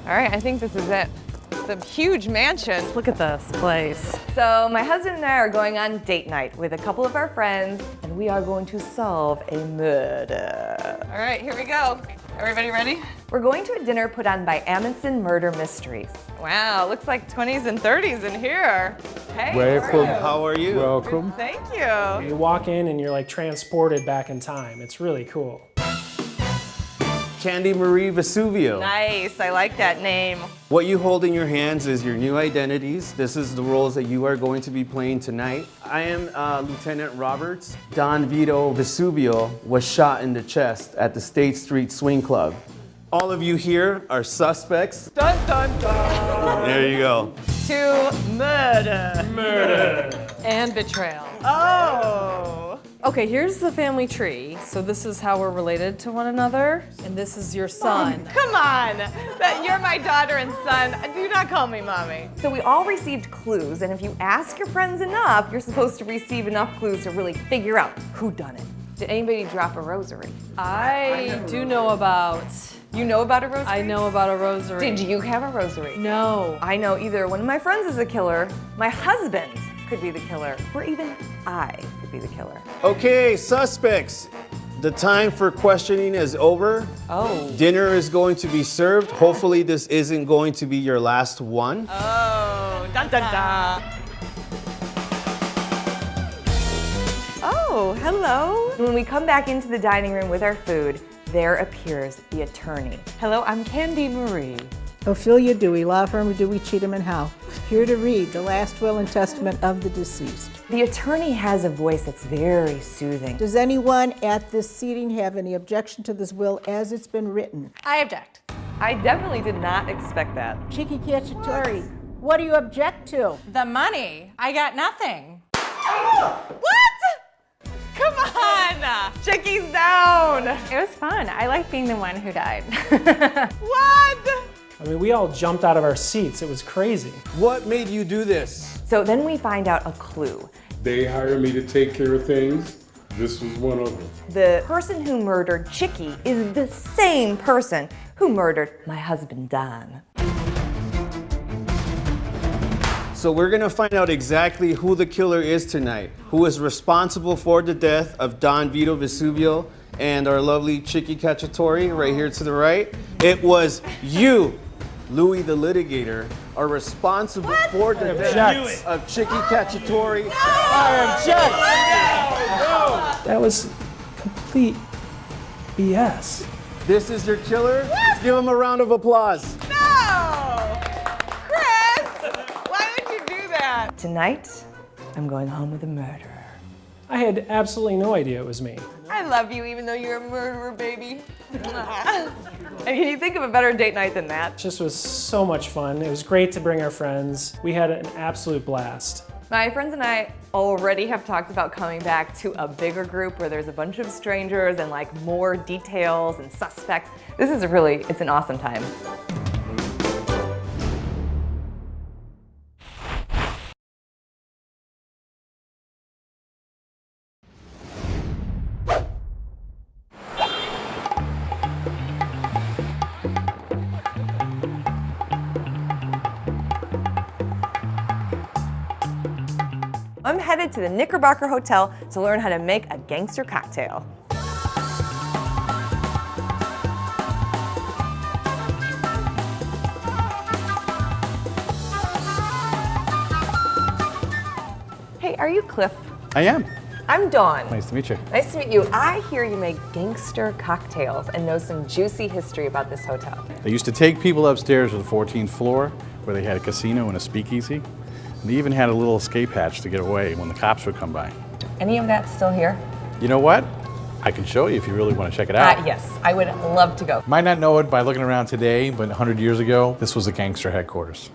All right, I think this is it. It's a huge mansion. Look at this place. So my husband and I are going on date night with a couple of our friends, and we are going to solve a murder. All right, here we go. Everybody ready? We're going to a dinner put on by Amundsen Murder Mysteries. Wow, looks like 20s and 30s in here. Hey, Welcome. How are you? Welcome. Thank you. You walk in and you're like transported back in time. It's really cool. Candy Marie Vesuvio. Nice, I like that name. What you hold in your hands is your new identities. This is the roles that you are going to be playing tonight. I am Lieutenant Roberts. Don Vito Vesuvio was shot in the chest at the State Street Swing Club. All of you here are suspects. Dun, dun, dun. There you go. To murder. And betrayal. Oh. Okay, here's the family tree. So this is how we're related to one another. And this is your son. Come on, you're my daughter and son. Do not call me mommy. So we all received clues, and if you ask your friends enough, you're supposed to receive enough clues to really figure out who done it. Did anybody drop a rosary? I do know about. You know about a rosary? I know about a rosary. Did you have a rosary? No. I know either one of my friends is a killer, my husband could be the killer, or even I could be the killer. Okay, suspects. The time for questioning is over. Oh. Dinner is going to be served. Hopefully this isn't going to be your last one. Oh, dun dun dun. Oh, hello. When we come back into the dining room with our food, there appears the attorney. Hello, I'm Candy Marie. Ophelia Dewey, law firm of Dewey, Cheatham and Howe, here to read the last will and testament of the deceased. The attorney has a voice that's very soothing. Does anyone at this seating have any objection to this will as it's been written? I object. I definitely did not expect that. Chiki Cacciatore, what do you object to? The money. I got nothing. What? Come on! Chicky's down! It was fun. I like being the one who died. What? I mean, we all jumped out of our seats. It was crazy. What made you do this? So then we find out a clue. They hired me to take care of things. This was one of them. The person who murdered Chicky is the same person who murdered my husband, Don. So we're gonna find out exactly who the killer is tonight, who is responsible for the death of Don Vito Vesuvio and our lovely Chiki Cacciatore right here to the right. It was you, Louis the Litigator, are responsible for the death of Chiki Cacciatore. I object! That was complete BS. This is your killer? Let's give him a round of applause. No! Chris! Why would you do that? Tonight, I'm going home with a murderer. I had absolutely no idea it was me. I love you even though you're a murderer, baby. And can you think of a better date night than that? It just was so much fun. It was great to bring our friends. We had an absolute blast. My friends and I already have talked about coming back to a bigger group where there's a bunch of strangers and like more details and suspects. This is it's an awesome time. I'm headed to the Knickerbocker Hotel to learn how to make a gangster cocktail. Hey, are you Cliff? I am. I'm Dawn. Nice to meet you. Nice to meet you. I hear you make gangster cocktails and know some juicy history about this hotel. They used to take people upstairs to the 14th floor where they had a casino and a speakeasy. And they even had a little escape hatch to get away when the cops would come by. Any of that still here? You know what? I can show you if you really want to check it out. Yes, I would love to go. Might not know it by looking around today, but 100 years ago, this was the gangster headquarters.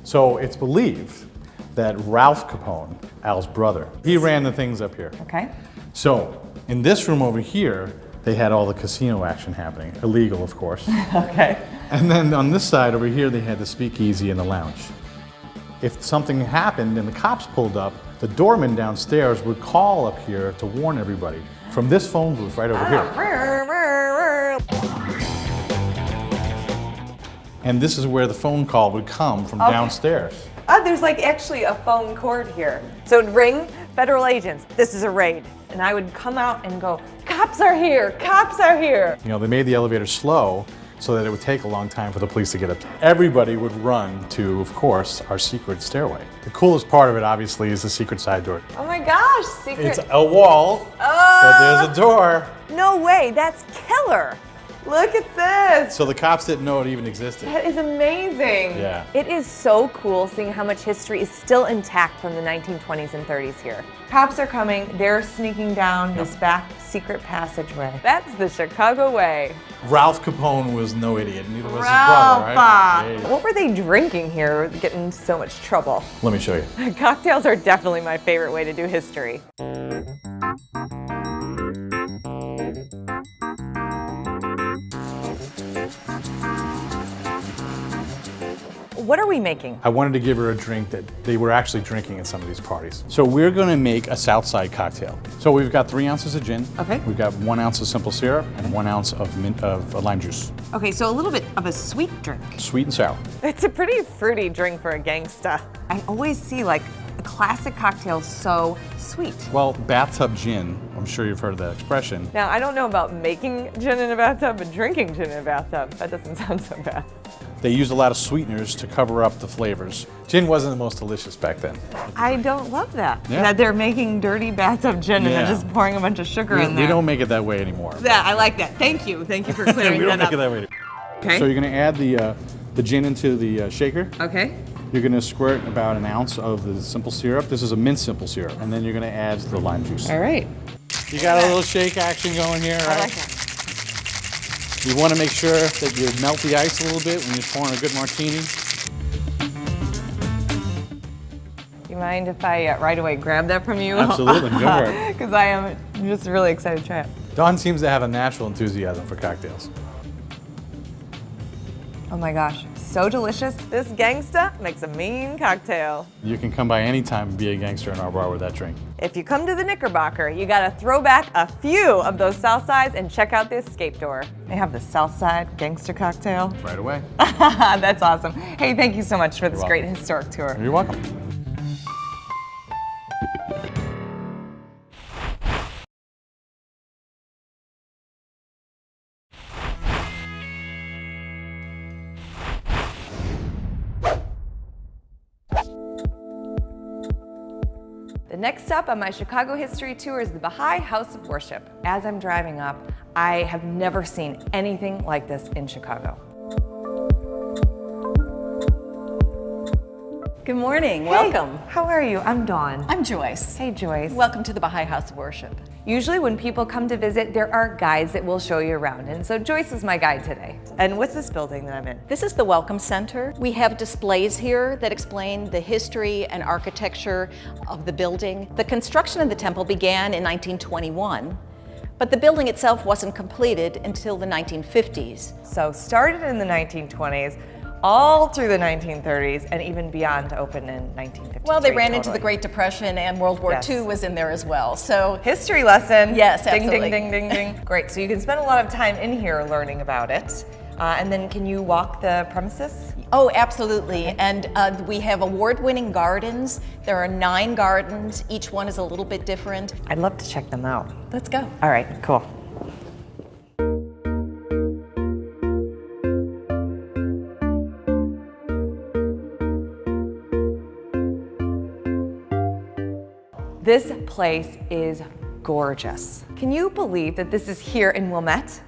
So it's believed that Ralph Capone, Al's brother, he ran the things up here. Okay. So in this room over here, they had all the casino action happening, illegal of course. Okay. And then on this side over here, they had the speakeasy and the lounge. If something happened and the cops pulled up, the doorman downstairs would call up here to warn everybody from this phone booth right over here. And this is where the phone call would come from downstairs. Oh, there's like actually a phone cord here. So it'd ring, federal agents, this is a raid. And I would come out and go, cops are here, cops are here. You know, they made the elevator slow so that it would take a long time for the police to get up. Everybody would run to, of course, our secret stairway. The coolest part of it, obviously, is the secret side door. Oh my gosh, secret. It's a wall, but there's a door. No way, that's killer. Look at this. So the cops didn't know it even existed. That is amazing. Yeah. It is so cool seeing how much history is still intact from the 1920s and 30s here. Cops are coming, they're sneaking down this back secret passageway. That's the Chicago way. Ralph Capone was no idiot, neither was his Ralph. brother, right? Yeah. What were they drinking here, getting in so much trouble? Let me show you. Cocktails are definitely my favorite way to do history. What are we making? I wanted to give her a drink that they were actually drinking at some of these parties. So we're gonna make a Southside cocktail. So we've got 3 ounces of gin. Okay. We've got 1 ounce of simple syrup and 1 ounce of lime juice. Okay, so a little bit of a sweet drink. Sweet and sour. It's a pretty fruity drink for a gangsta. I always see like a classic cocktail so sweet. Well, bathtub gin, I'm sure you've heard of that expression. Now, I don't know about making gin in a bathtub, but drinking gin in a bathtub, that doesn't sound so bad. They used a lot of sweeteners to cover up the flavors. Gin wasn't the most delicious back then. I don't love that. Yeah. That they're making dirty bathtub gin and Yeah. they're just pouring a bunch of sugar in there. We don't make it that way anymore. Yeah, I like that. Thank you. Thank you for clearing We don't that make up. it that way. Okay. So you're gonna add the gin into the shaker. Okay. You're gonna squirt about 1 ounce of the simple syrup. This is a mint simple syrup. And then you're gonna add the lime juice. All right. You got a little shake action going here, right? I like that. You wanna make sure that you melt the ice a little bit when you're pouring a good martini. You mind if I right away grab that from you? Absolutely, go for it. Because I am just really excited to try it. Dawn seems to have a natural enthusiasm for cocktails. Oh my gosh, so delicious. This gangsta makes a mean cocktail. You can come by any time and be a gangster in our bar with that drink. If you come to the Knickerbocker, you gotta throw back a few of those South Sides and check out the escape door. They have the South Side gangster cocktail. Right away. That's awesome. Hey, thank you so much for this You're great welcome. historic tour. You're welcome. The next stop on my Chicago history tour is the Baha'i House of Worship. As I'm driving up, I have never seen anything like this in Chicago. Good morning, Hey, welcome. How are you? I'm Dawn. I'm Joyce. Hey, Joyce. Welcome to the Baha'i House of Worship. Usually when people come to visit, there are guides that will show you around, and so Joyce is my guide today. And what's this building that I'm in? This is the Welcome Center. We have displays here that explain the history and architecture of the building. The construction of the temple began in 1921, but the building itself wasn't completed until the 1950s. So started in the 1920s, all through the 1930s, and even beyond to open in 1953. Well, they ran into the Great Depression and World War Yes. II was in there as well. So History lesson. Yes, ding, absolutely. ding, ding, ding, ding. Great, so you can spend a lot of time in here learning about it. And then can you walk the premises? Oh, absolutely. And we have award-winning gardens. There are 9 gardens. Each one is a little bit different. I'd love to check them out. Let's go. All right, cool. This place is gorgeous. Can you believe that this is here in Wilmette?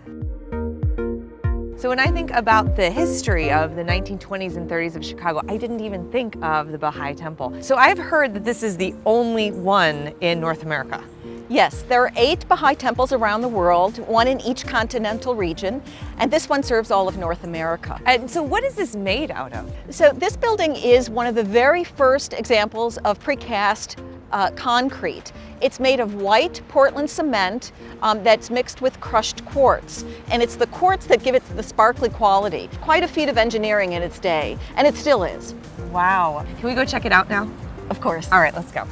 So when I think about the history of the 1920s and 30s of Chicago, I didn't even think of the Baha'i Temple. So I've heard that this is the only one in North America. Yes, there are 8 Baha'i temples around the world, 1 in each continental region, and this one serves all of North America. And so what is this made out of? So this building is one of the very first examples of precast concrete. It's made of white Portland cement that's mixed with crushed quartz. And it's the quartz that give it the sparkly quality. Quite a feat of engineering in its day, and it still is. Wow. Can we go check it out now? Of course. All right, let's go.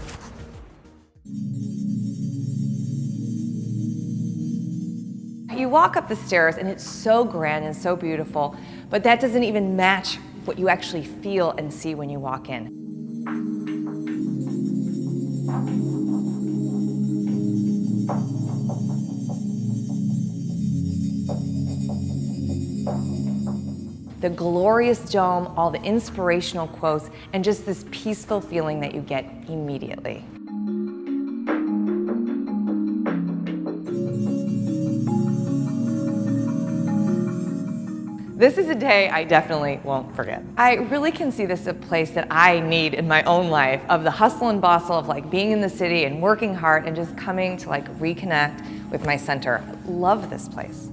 you walk up the stairs and it's so grand and so beautiful, but that doesn't even match what you actually feel and see when you walk in. The glorious dome, all the inspirational quotes, and just this peaceful feeling that you get immediately. This is a day I definitely won't forget. I really can see this as a place that I need in my own life, of the hustle and bustle of like being in the city and working hard and just coming to like reconnect with my center. I love this place.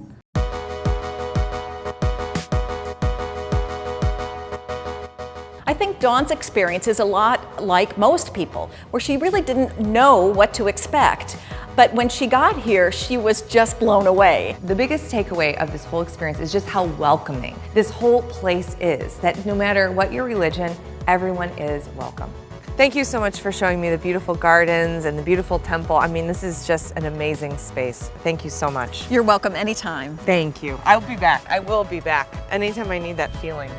I think Dawn's experience is a lot like most people, where she really didn't know what to expect. But when she got here, she was just blown away. The biggest takeaway of this whole experience is just how welcoming this whole place is, that no matter what your religion, everyone is welcome. Thank you so much for showing me the beautiful gardens and the beautiful temple. I mean, this is just an amazing space. Thank you so much. You're welcome anytime. Thank you. I'll be back. I will be back anytime I need that feeling.